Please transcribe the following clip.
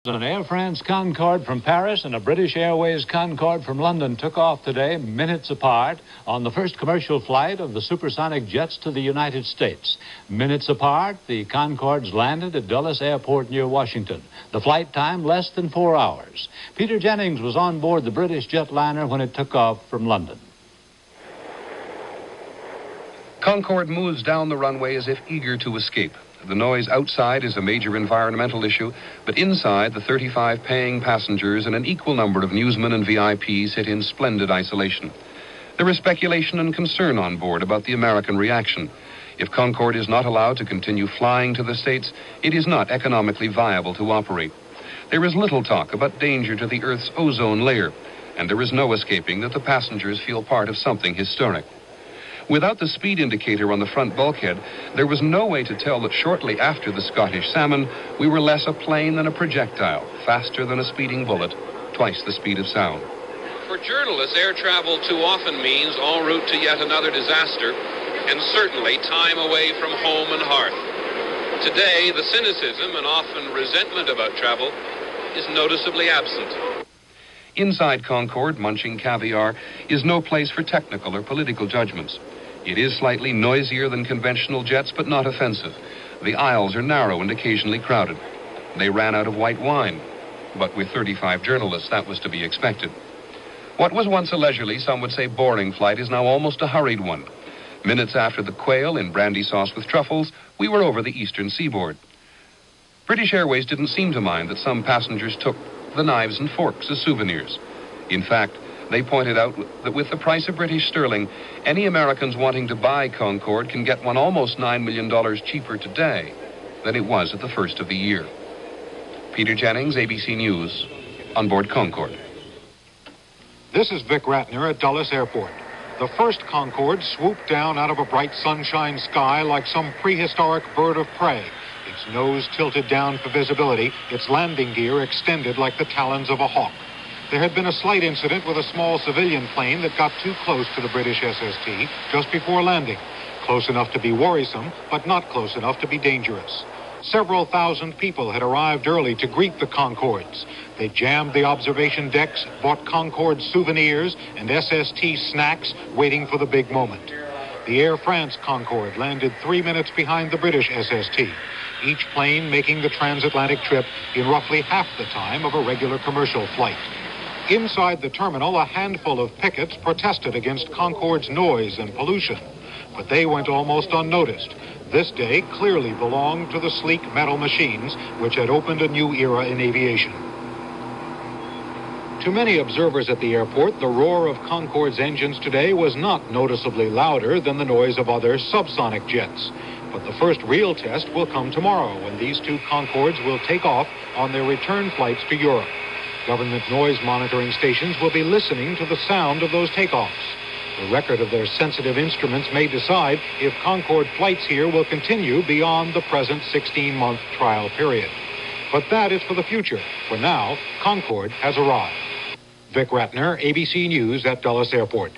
An Air France Concorde from Paris and a British Airways Concorde from London took off today, minutes apart, on the first commercial flight of the Supersonic jets to the United States. Minutes apart, the Concordes landed at Dulles Airport near Washington. The flight time, less than 4 hours. Peter Jennings was on board the British jetliner when it took off from London. Concorde moves down the runway as if eager to escape. The noise outside is a major environmental issue, but inside, the 35 paying passengers and an equal number of newsmen and VIPs sit in splendid isolation. There is speculation and concern on board about the American reaction. If Concorde is not allowed to continue flying to the States, it is not economically viable to operate. There is little talk about danger to the Earth's ozone layer, and there is no escaping that the passengers feel part of something historic. Without the speed indicator on the front bulkhead, there was no way to tell that shortly after the Scottish Salmon, we were less a plane than a projectile, faster than a speeding bullet, twice the speed of sound. For journalists, air travel too often means en route to yet another disaster, and certainly time away from home and hearth. Today, the cynicism and often resentment about travel is noticeably absent. Inside Concorde, munching caviar is no place for technical or political judgments. It is slightly noisier than conventional jets, but not offensive. The aisles are narrow and occasionally crowded. They ran out of white wine, but with 35 journalists, that was to be expected. What was once a leisurely, some would say boring flight is now almost a hurried one. Minutes after the quail in brandy sauce with truffles, we were over the eastern seaboard. British Airways didn't seem to mind that some passengers took the knives and forks as souvenirs. In fact, they pointed out that with the price of British sterling, any Americans wanting to buy Concorde can get one almost $9 million cheaper today than it was at the first of the year. Peter Jennings, ABC News, on board Concorde. This is Vic Ratner at Dulles Airport. The first Concorde swooped down out of a bright sunshine sky like some prehistoric bird of prey. Its nose tilted down for visibility, its landing gear extended like the talons of a hawk. There had been a slight incident with a small civilian plane that got too close to the British SST just before landing. Close enough to be worrisome, but not close enough to be dangerous. Several thousand people had arrived early to greet the Concordes. They jammed the observation decks, bought Concorde souvenirs and SST snacks, waiting for the big moment. The Air France Concorde landed 3 minutes behind the British SST, each plane making the transatlantic trip in roughly half the time of a regular commercial flight. Inside the terminal, a handful of pickets protested against Concorde's noise and pollution, but they went almost unnoticed. This day clearly belonged to the sleek metal machines which had opened a new era in aviation. To many observers at the airport, the roar of Concorde's engines today was not noticeably louder than the noise of other subsonic jets. But the first real test will come tomorrow when these two Concordes will take off on their return flights to Europe. Government noise monitoring stations will be listening to the sound of those takeoffs. The record of their sensitive instruments may decide if Concorde flights here will continue beyond the present 16-month trial period. But that is for the future. For now, Concorde has arrived. Vic Ratner, ABC News at Dulles Airport.